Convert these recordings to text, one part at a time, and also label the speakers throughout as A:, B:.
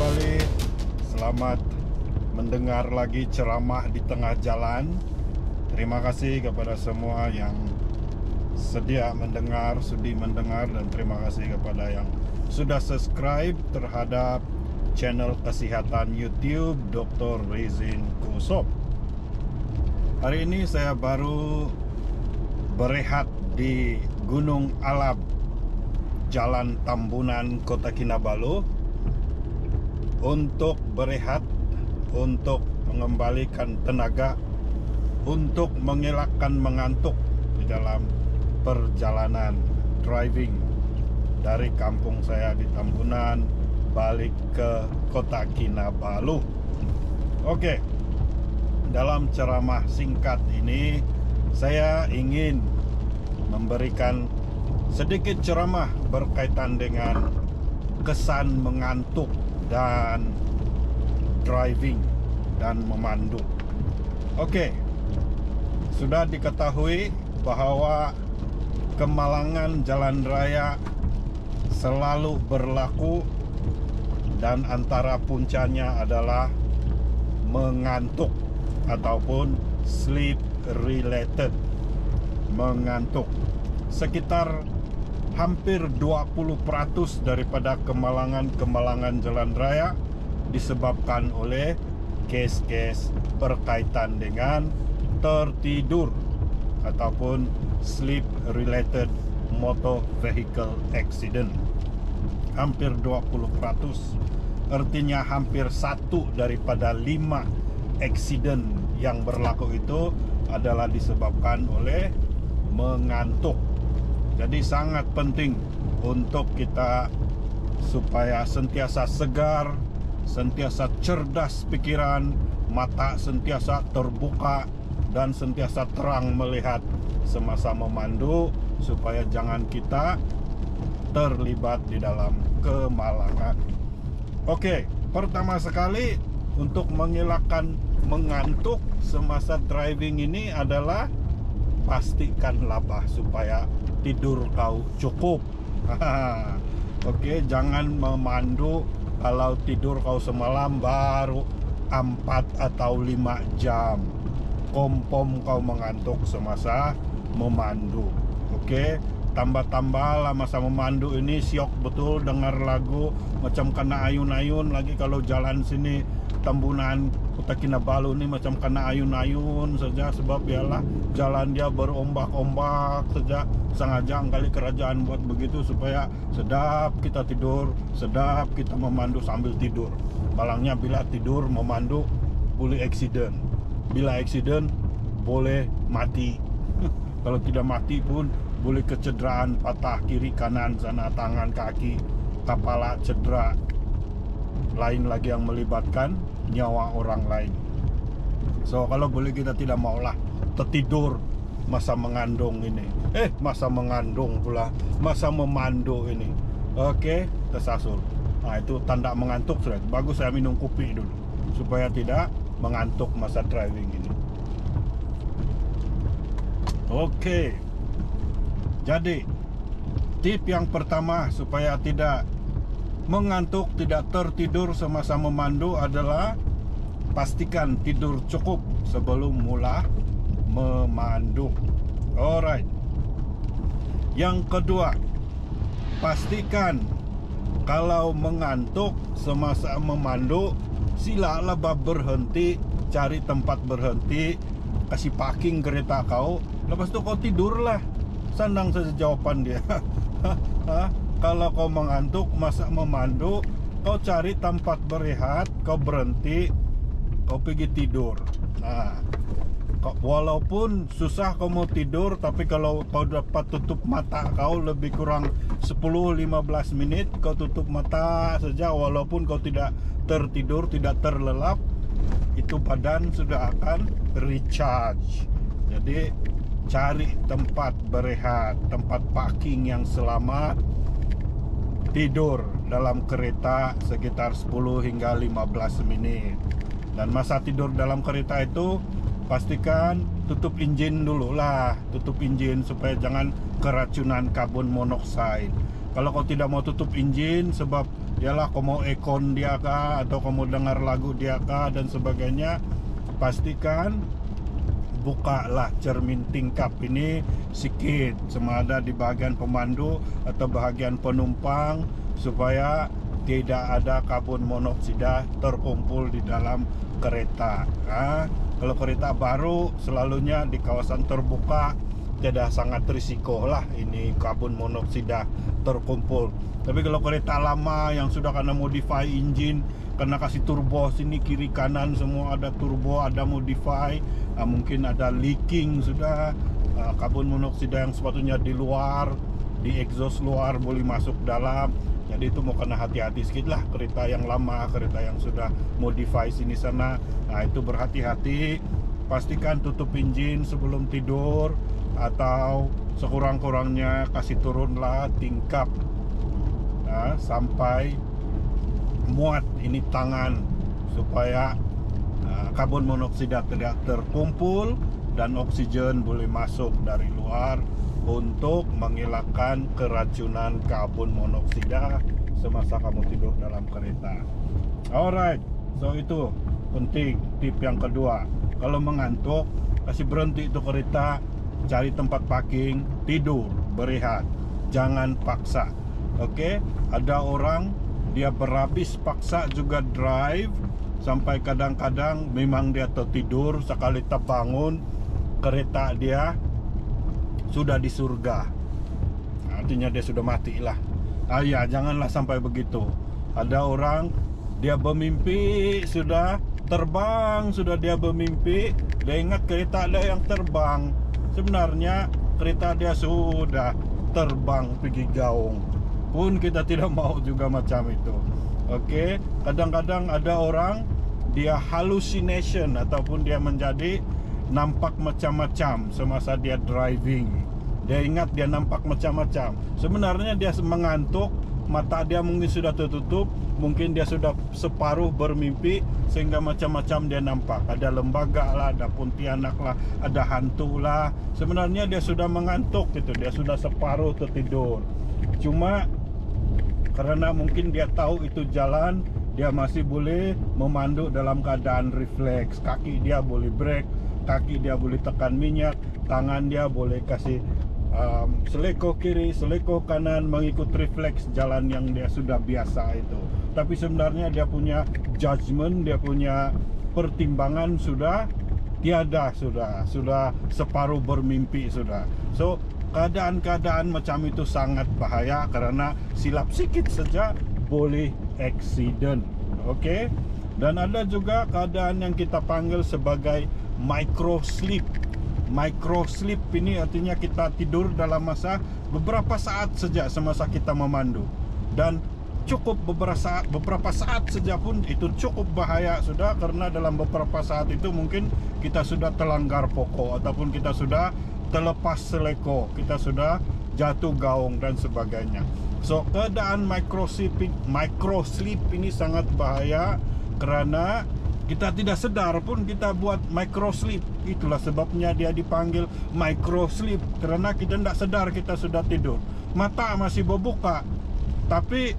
A: kembali. Selamat mendengar lagi ceramah di tengah jalan. Terima kasih kepada semua yang sedia mendengar, sudi mendengar, dan terima kasih kepada yang sudah subscribe terhadap channel kesehatan YouTube Dr. Rezin Kusop. Hari ini saya baru berehat di Gunung Alab, Jalan Tambunan, Kota Kinabalu, untuk berehat, untuk mengembalikan tenaga, untuk mengelakkan mengantuk di dalam perjalanan driving dari kampung saya di Tambunan balik ke Kota Kinabalu. Oke, dalam ceramah singkat ini saya ingin memberikan sedikit ceramah berkaitan dengan kesan mengantuk dan driving dan memandu. Oke, sudah diketahui bahwa kemalangan jalan raya selalu berlaku, dan antara puncanya adalah mengantuk ataupun sleep related mengantuk. Sekitar hampir 20% daripada kemalangan jalan raya disebabkan oleh kes-kes berkaitan dengan tertidur ataupun sleep related motor vehicle accident. Hampir 20%, artinya hampir 1 daripada 5 accident yang berlaku itu adalah disebabkan oleh mengantuk. Jadi sangat penting untuk kita supaya sentiasa segar, sentiasa cerdas pikiran, mata sentiasa terbuka, dan sentiasa terang melihat semasa memandu, supaya jangan kita terlibat di dalam kemalangan. Oke, pertama sekali untuk mengelakkan mengantuk semasa driving ini adalah pastikanlah supaya tidur kau cukup. Oke, jangan memandu kalau tidur kau semalam baru 4 atau 5 jam. Kompom kau mengantuk semasa memandu. Oke, tambah-tambah lah masa memandu ini syok betul dengar lagu macam kena ayun-ayun. Lagi kalau jalan sini Tambunan Kota Kinabalu ini macam kena ayun-ayun saja, sebab biarlah jalan dia berombak-ombak saja. Sengaja kali kerajaan buat begitu supaya sedap kita tidur, sedap kita memandu sambil tidur. Malangnya bila tidur memandu boleh accident, bila accident boleh mati. Kalau tidak mati pun boleh kecederaan, patah kiri kanan sana, tangan kaki, kepala cedera, lain lagi yang melibatkan nyawa orang lain. So kalau boleh kita tidak maulah tertidur masa mengandung ini, masa mengandung pula masa memandu ini. Oke, tersasul. Nah, itu tanda mengantuk sudah. Bagus saya minum kopi dulu supaya tidak mengantuk masa driving ini. Oke, jadi tip yang pertama supaya tidak mengantuk, tidak tertidur semasa memandu adalah pastikan tidur cukup sebelum mula memandu. Alright. Yang kedua, pastikan kalau mengantuk semasa memandu, silalah berhenti, cari tempat berhenti, kasih parking kereta kau, lepas itu kau tidurlah. Sandang saja jawaban dia. Kalau kau mengantuk masa memandu, kau cari tempat berehat, kau berhenti, kau pergi tidur. Nah, walaupun susah kau mau tidur, tapi kalau kau dapat tutup mata kau lebih kurang 10-15 menit, kau tutup mata saja, walaupun kau tidak tertidur, tidak terlelap, itu badan sudah akan recharge. Jadi cari tempat berehat, tempat parking yang selamat, tidur dalam kereta sekitar 10 hingga 15 menit. Dan masa tidur dalam kereta itu pastikan tutup engine dulu lah, tutup engine supaya jangan keracunan karbon monoksida. Kalau kau tidak mau tutup engine sebab yalah kau mau ekon dia kah, atau kau mau dengar lagu dia kah dan sebagainya, pastikan bukalah cermin tingkap ini sikit, sama ada di bahagian pemandu atau bahagian penumpang, supaya tidak ada karbon monoksida terkumpul di dalam kereta. Kalau kereta baru selalunya di kawasan terbuka, tidak sangat risiko lah ini karbon monoksida terkumpul. Tapi kalau kereta lama yang sudah kena modify engine, kena kasih turbo sini kiri kanan semua ada turbo, ada modify, mungkin ada leaking sudah, karbon monoksida yang sepatutnya di luar, di exhaust luar boleh masuk dalam. Jadi itu mau kena hati-hati sedikit lah kereta yang lama, kereta yang sudah modify sini sana. Nah itu berhati-hati, pastikan tutup engine sebelum tidur, atau sekurang-kurangnya kasih turunlah tingkap sampai muat ini tangan, supaya karbon monoksida tidak terkumpul dan oksigen boleh masuk dari luar untuk menghilangkan keracunan karbon monoksida semasa kamu tidur dalam kereta. Alright, so itu penting. Tip yang kedua, kalau mengantuk kasih berhenti itu kereta, cari tempat parking, tidur, berehat, jangan paksa. Oke, ada orang dia berhabis paksa juga drive, sampai kadang-kadang memang dia tertidur, sekali terbangun kereta dia sudah di surga, artinya dia sudah mati lah. Ya janganlah sampai begitu. Ada orang dia bermimpi sudah terbang, sudah dia bermimpi, dia ingat kereta dia yang terbang, sebenarnya kereta dia sudah terbang pergi gaung. Pun kita tidak mau juga macam itu. Oke, kadang-kadang ada orang dia hallucination ataupun dia menjadi nampak macam-macam semasa dia driving. Dia ingat dia nampak macam-macam. Sebenarnya dia mengantuk, mata dia mungkin sudah tertutup, mungkin dia sudah separuh bermimpi sehingga macam-macam dia nampak. Ada lembaga lah, ada kuntilanak lah, ada hantu lah. Sebenarnya dia sudah mengantuk gitu, dia sudah separuh tertidur. Cuma karena mungkin dia tahu itu jalan, dia masih boleh memandu dalam keadaan refleks. Kaki dia boleh brake, kaki dia boleh tekan minyak, tangan dia boleh kasih seleko kiri, seleko kanan, mengikut refleks jalan yang dia sudah biasa itu. Tapi sebenarnya dia punya judgement, dia punya pertimbangan sudah tiada, sudah separuh bermimpi sudah. So keadaan-keadaan macam itu sangat bahaya, karena silap sikit saja boleh accident. Oke? Dan ada juga keadaan yang kita panggil sebagai micro sleep. Micro sleep ini artinya kita tidur dalam masa beberapa saat saja semasa kita memandu, dan cukup beberapa saat saja pun itu cukup bahaya sudah, karena dalam beberapa saat itu mungkin kita sudah terlanggar pokok, ataupun kita sudah terlepas seleko, kita sudah jatuh gaung dan sebagainya. So keadaan micro sleep ini sangat bahaya, kerana kita tidak sedar pun kita buat micro sleep. Itulah sebabnya dia dipanggil micro sleep, kerana kita tidak sadar kita sudah tidur, mata masih berbuka, tapi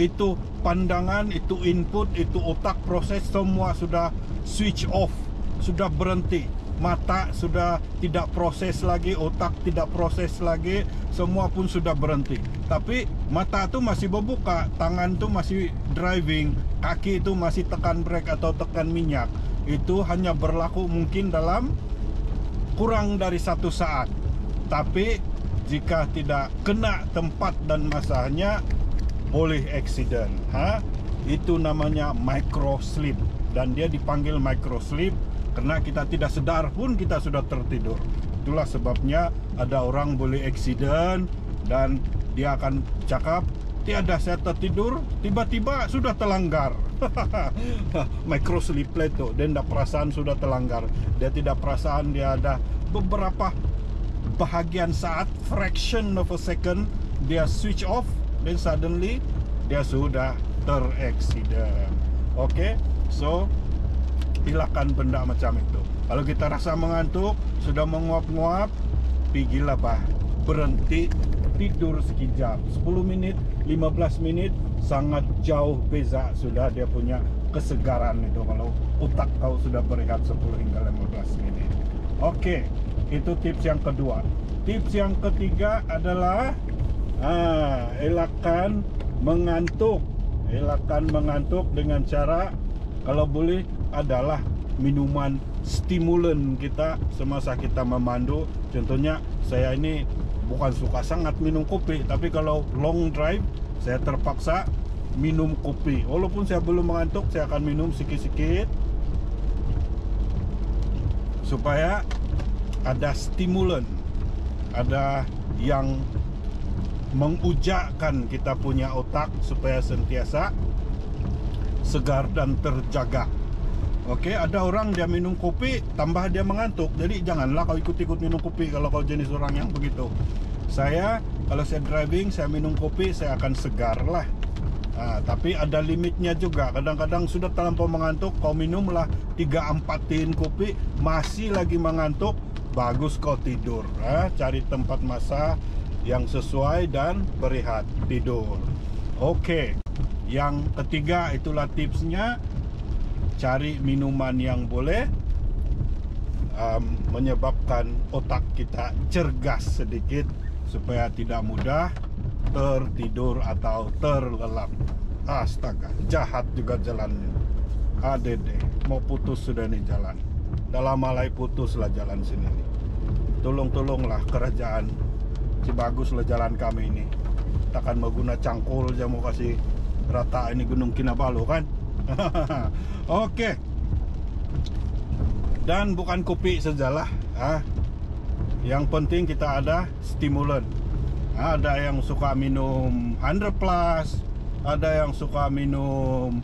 A: itu pandangan, itu input, itu otak proses semua sudah switch off, sudah berhenti. Mata sudah tidak proses lagi, otak tidak proses lagi, semua pun sudah berhenti. Tapi mata itu masih berbuka, tangan itu masih driving, kaki itu masih tekan brake atau tekan minyak. Itu hanya berlaku mungkin dalam kurang dari 1 saat. Tapi jika tidak kena tempat dan masanya, boleh accident. Itu namanya micro sleep, dan dia dipanggil micro sleep karena kita tidak sedar pun kita sudah tertidur. Itulah sebabnya ada orang boleh accident dan dia akan cakap, tiada saya tertidur, tiba-tiba sudah terlanggar. Micro sleep itu, dia tidak perasaan sudah terlanggar. Dia tidak perasaan dia ada beberapa bahagian saat, fraction of a second, dia switch off, then suddenly dia sudah teraccident. Oke, so hilangkan benda macam itu. Kalau kita rasa mengantuk, sudah menguap-nguap, pergilah berhenti, tertidur sekejap. 10 menit, 15 menit sangat jauh beza sudah dia punya kesegaran itu kalau otak kau sudah berehat 10 hingga 15 menit. Oke, itu tips yang kedua. Tips yang ketiga adalah elakkan mengantuk. Elakkan mengantuk dengan cara kalau boleh adalah minuman stimulan kita semasa kita memandu. Contohnya saya ini bukan suka sangat minum kopi, tapi kalau long drive saya terpaksa minum kopi. Walaupun saya belum mengantuk, saya akan minum sikit-sikit supaya ada stimulan, ada yang mengujakkan kita punya otak supaya sentiasa segar dan terjaga. Oke, ada orang dia minum kopi tambah dia mengantuk. Jadi janganlah kau ikut-ikut minum kopi kalau kau jenis orang yang begitu. Saya kalau saya driving, saya minum kopi, saya akan segar lah. Tapi ada limitnya juga. Kadang-kadang sudah terlampau mengantuk, kau minumlah 3-4 tin kopi, masih lagi mengantuk, bagus kau tidur. Cari tempat masa yang sesuai dan berehat, tidur. Oke, yang ketiga itulah tipsnya. Cari minuman yang boleh menyebabkan otak kita cergas sedikit supaya tidak mudah tertidur atau terlelap. Astaga, jahat juga jalannya. ADD, mau putus sudah nih jalan. Dalam malai putuslah jalan sini nih. Tolong-tolonglah kerajaan Cibagus lah jalan kami ini. Takkan mau guna cangkul aja mau kasih rata ini Gunung Kinabalu kan. Oke. Dan bukan kopi sajalah. Yang penting kita ada stimulan. Ada yang suka minum 100 plus, ada yang suka minum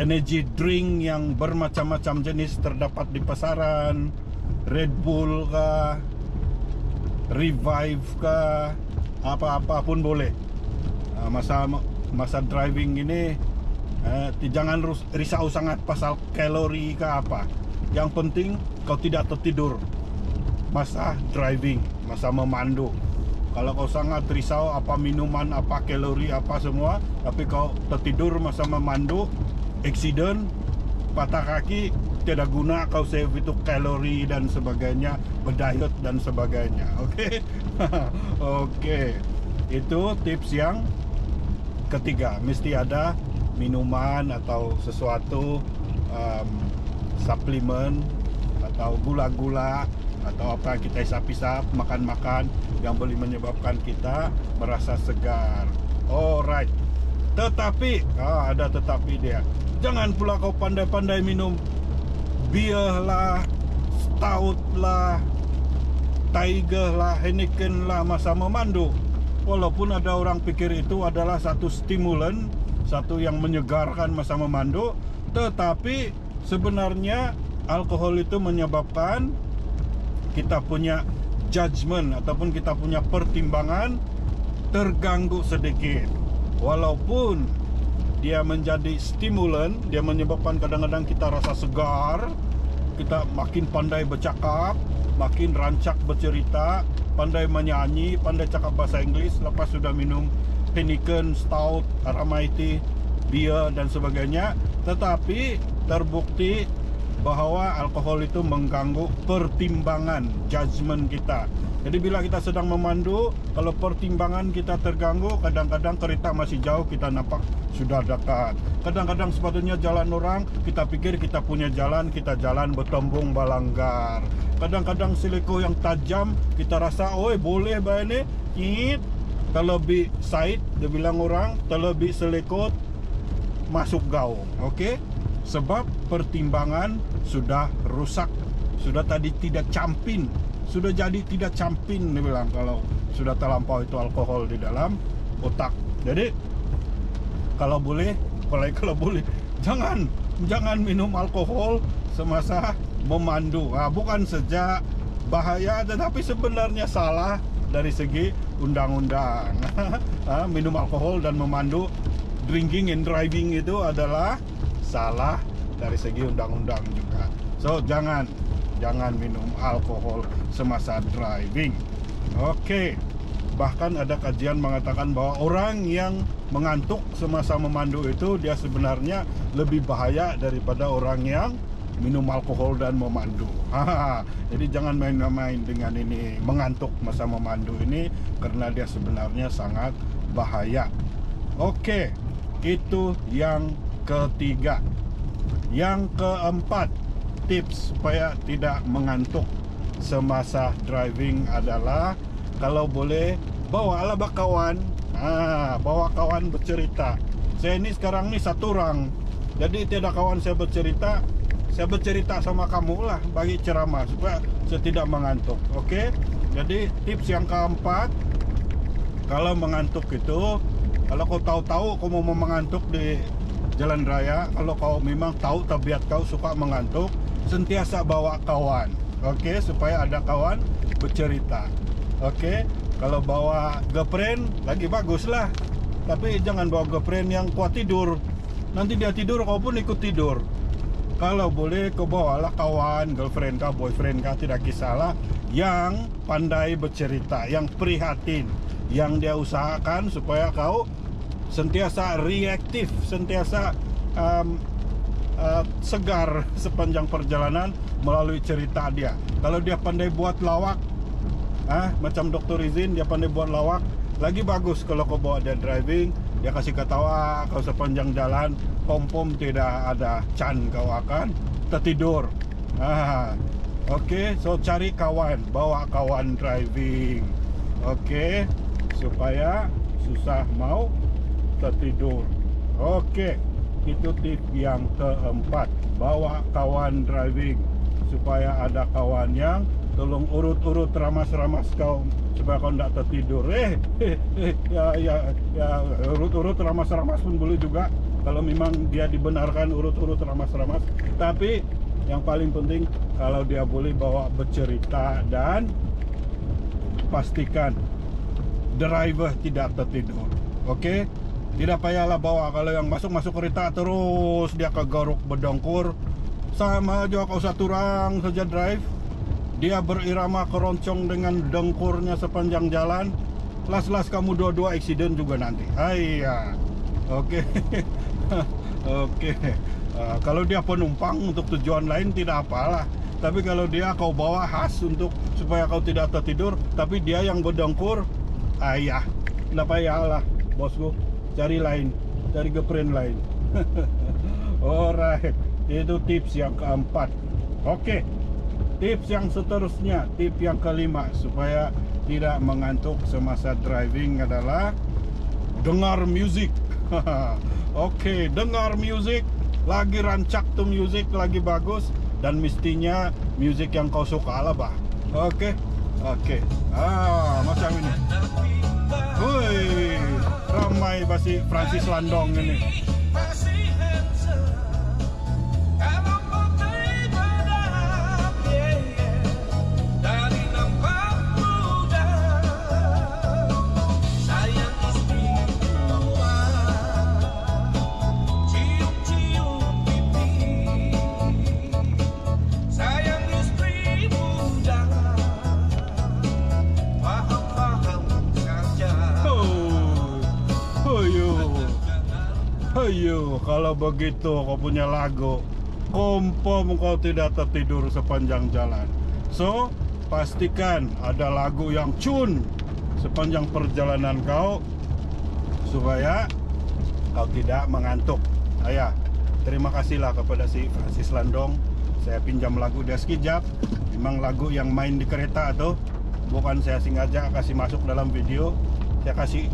A: energy drink yang bermacam-macam jenis terdapat di pasaran. Red Bull kah, Revive kah, apa-apapun boleh. Masa driving ini jangan risau sangat pasal kalori ke apa. Yang penting kau tidak tertidur masa driving, masa memandu. Kalau kau sangat risau apa minuman, apa kalori, apa semua, tapi kau tertidur masa memandu, accident, patah kaki, tidak guna kau save itu kalori dan sebagainya, berdiet dan sebagainya. Oke. Oke. Itu tips yang ketiga, mesti ada minuman atau sesuatu suplemen atau gula-gula atau apa yang kita isap-isap, makan-makan yang boleh menyebabkan kita merasa segar. Alright. Tetapi ada tetapi dia. Jangan pula kau pandai-pandai minum beer lah, stout lah, Tiger lah, Heineken lah masa memandu. Walaupun ada orang pikir itu adalah satu stimulan, satu yang menyegarkan masa memandu, tetapi sebenarnya alkohol itu menyebabkan kita punya judgement ataupun kita punya pertimbangan terganggu sedikit. Walaupun dia menjadi stimulan, dia menyebabkan kadang-kadang kita rasa segar, kita makin pandai bercakap, makin rancak bercerita, pandai menyanyi, pandai cakap bahasa Inggris lepas sudah minum Heineken, stout, Aramaiti, beer dan sebagainya. Tetapi terbukti bahwa alkohol itu mengganggu pertimbangan, judgement kita. Jadi bila kita sedang memandu, kalau pertimbangan kita terganggu, kadang-kadang kereta masih jauh, kita nampak sudah dekat. Kadang-kadang sepatutnya jalan orang, kita pikir kita punya jalan, kita jalan bertembung balanggar. Kadang-kadang siliko yang tajam, kita rasa, oi boleh bayar ni, terlebih side, dia bilang orang, terlebih selekot, masuk gaung. Okey? Sebab pertimbangan sudah rusak, sudah tadi tidak campin, sudah jadi tidak campin, dia bilang, kalau sudah terlampau itu alkohol di dalam otak. Jadi kalau boleh jangan minum alkohol semasa memandu. Bukan saja bahaya, tetapi sebenarnya salah dari segi undang-undang. Minum alkohol dan memandu, drinking and driving itu adalah salah dari segi undang-undang juga. So jangan minum alkohol semasa driving. Oke. Bahkan ada kajian mengatakan bahwa orang yang mengantuk semasa memandu itu dia sebenarnya lebih bahaya daripada orang yang minum alkohol dan memandu. Jadi jangan main-main dengan ini, mengantuk masa memandu ini, karena dia sebenarnya sangat bahaya. Oke, itu yang ketiga. Yang keempat, tips supaya tidak mengantuk semasa driving adalah kalau boleh bawalah kawan. Bawa kawan bercerita. Saya ini sekarang nih satu orang, jadi tidak kawan saya bercerita sama kamu lah, bagi ceramah supaya saya tidak mengantuk. Oke, jadi tips yang keempat, kalau mengantuk itu, kalau kau tahu-tahu kau mau mengantuk di jalan raya, kalau kau memang tahu tabiat kau suka mengantuk, sentiasa bawa kawan. Oke, supaya ada kawan bercerita. Oke, kalau bawa girlfriend lagi bagus lah, tapi jangan bawa girlfriend yang kuat tidur. Nanti dia tidur, kau pun ikut tidur. Kalau boleh kau bawalah kawan, girlfriend kah, boyfriend kah, tidak kisahlah, yang pandai bercerita, yang prihatin, yang dia usahakan supaya kau sentiasa reaktif, sentiasa segar sepanjang perjalanan melalui cerita dia. Kalau dia pandai buat lawak, macam Dr. Izin, dia pandai buat lawak, lagi bagus. Kalau kau bawa dia driving, dia kasih ketawa kau sepanjang jalan, pom-pom tidak ada, can kau akan tertidur. Oke, so cari kawan, bawa kawan driving. Oke, supaya susah mau tertidur. Oke, itu tip yang keempat, bawa kawan driving supaya ada kawan yang tolong urut-urut ramas-ramas kau supaya kau tidak tertidur. Urut-urut ramas-ramas pun boleh juga kalau memang dia dibenarkan urut-urut ramas-ramas. Tapi yang paling penting kalau dia boleh bawa bercerita, dan pastikan driver tidak tertidur. Oke, tidak payahlah bawa kalau yang masuk kereta terus dia kegaruk berdongkur, sama aja kau satu orang saja drive. Dia berirama keroncong dengan dengkurnya sepanjang jalan. Las-las kamu dua-dua accident juga nanti. Oke. Oke. Kalau dia penumpang untuk tujuan lain tidak apalah. Tapi kalau dia kau bawa khas untuk supaya kau tidak tertidur, tapi dia yang berdengkur, tidak payahlah bosku. Cari lain, cari girlfriend lain. Alright, itu tips yang keempat. Oke. Tips yang seterusnya, tip yang kelima supaya tidak mengantuk semasa driving adalah dengar musik. Oke, dengar musik, lagi rancak tuh musik, lagi bagus, dan mestinya musik yang kau suka lah bah. Oke. Macam ini. Woi, ramai pasti Francis Landong ini. Kalau begitu kau punya lagu, kompom kau tidak tertidur sepanjang jalan. So, pastikan ada lagu yang cun sepanjang perjalanan kau supaya kau tidak mengantuk. Terima kasihlah kepada si Francis Landong. Saya pinjam lagu dia sekejap. Memang lagu yang main di kereta tuh, bukan saya sengaja kasih masuk dalam video. Saya kasih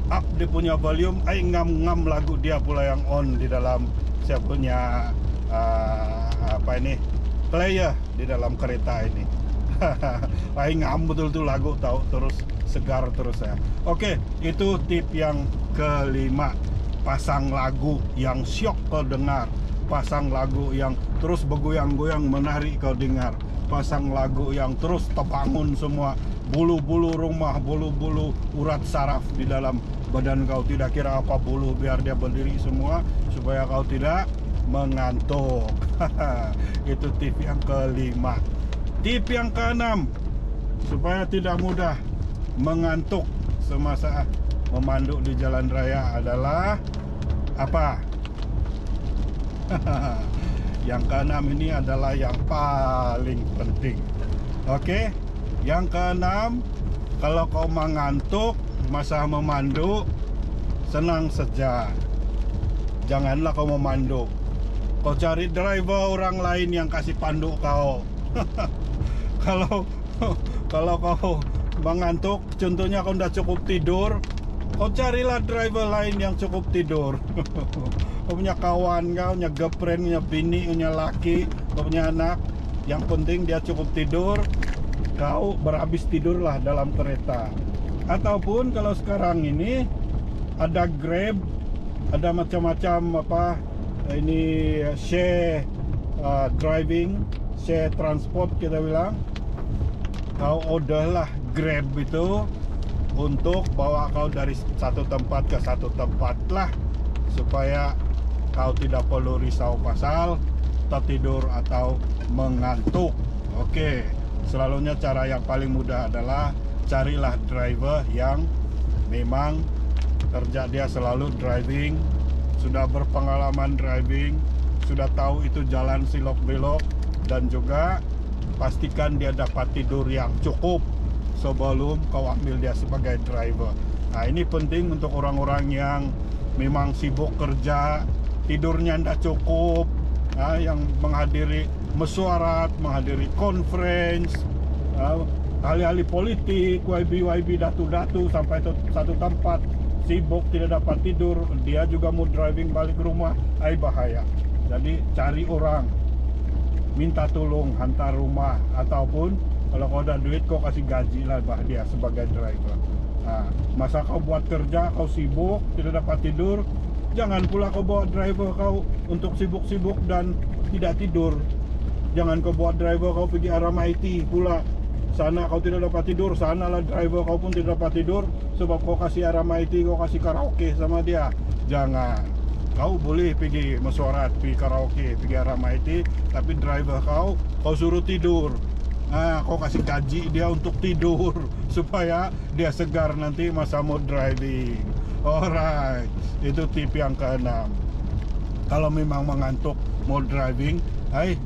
A: up dia punya volume, ngam-ngam lagu dia pula yang on di dalam saya punya player di dalam kereta ini. Ngam betul tuh lagu, tahu, terus segar terus saya. Oke, itu tip yang kelima. Pasang lagu yang syok kau dengar, pasang lagu yang terus bergoyang-goyang menarik kau dengar, pasang lagu yang terus terbangun semua bulu-bulu rumah, bulu-bulu urat saraf di dalam badan kau, tidak kira apa bulu, biar dia berdiri semua supaya kau tidak mengantuk. Itu tip yang kelima. Tip yang keenam, supaya tidak mudah mengantuk semasa memandu di jalan raya adalah apa? Yang keenam ini adalah yang paling penting. Oke, yang keenam, kalau kau mengantuk masa memandu, senang saja, janganlah kau memandu. Kau cari driver orang lain yang kasih pandu kau. Kalau kau mengantuk, contohnya kau udah cukup tidur, kau carilah driver lain yang cukup tidur. Kau punya kawan, kau punya girlfriend, punya bini, punya laki, kau punya anak, yang penting dia cukup tidur, kau berhabis tidurlah dalam kereta. Ataupun kalau sekarang ini ada Grab, ada macam-macam apa ini, share driving, share transport kita bilang. Kau orderlah Grab itu untuk bawa kau dari satu tempat ke satu tempat lah, supaya kau tidak perlu risau pasal tertidur atau mengantuk. Oke, selalunya cara yang paling mudah adalah carilah driver yang memang kerja dia selalu driving, sudah berpengalaman driving, sudah tahu itu jalan silok belok, dan juga pastikan dia dapat tidur yang cukup sebelum kau ambil dia sebagai driver. Nah, ini penting untuk orang-orang yang memang sibuk kerja, tidurnya tidak cukup, yang menghadiri mesyuarat, menghadiri conference, ahli-ahli politik, YB datu-datu sampai satu tempat, sibuk tidak dapat tidur, dia juga mau driving balik ke rumah, bahaya. Jadi cari orang, minta tolong hantar rumah, ataupun kalau kau ada duit kau kasih gaji lah dia sebagai driver. Nah, masa kau buat kerja, kau sibuk, tidak dapat tidur, jangan pula kau bawa driver kau untuk sibuk-sibuk dan tidak tidur. Jangan kau buat driver kau pergi arah IT pula, sana kau tidak dapat tidur, sana lah driver kau pun tidak dapat tidur, sebab kau kasih arah IT, kau kasih karaoke sama dia. Jangan. Kau boleh pergi mesyuarat, pergi karaoke, pergi arah IT, tapi driver kau suruh tidur. Kau kasih gaji dia untuk tidur supaya dia segar nanti masa mau driving. Alright, itu tip yang keenam. Kalau memang mengantuk mau driving,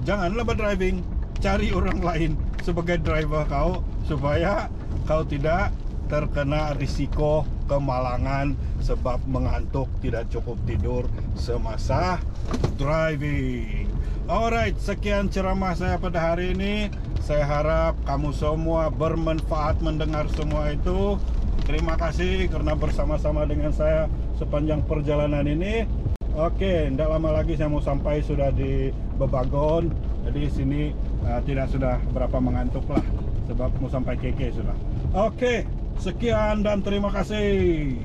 A: janganlah berdriving, cari orang lain sebagai driver kau supaya kau tidak terkena risiko kemalangan sebab mengantuk, tidak cukup tidur semasa driving. Alright, sekian ceramah saya pada hari ini. Saya harap kamu semua bermanfaat mendengar semua itu. Terima kasih karena bersama-sama dengan saya sepanjang perjalanan ini. Oke, tidak lama lagi saya mau sampai, sudah di Bebagon. Jadi sini tidak sudah berapa mengantuk lah, sebab mau sampai KK sudah. Oke, sekian dan terima kasih.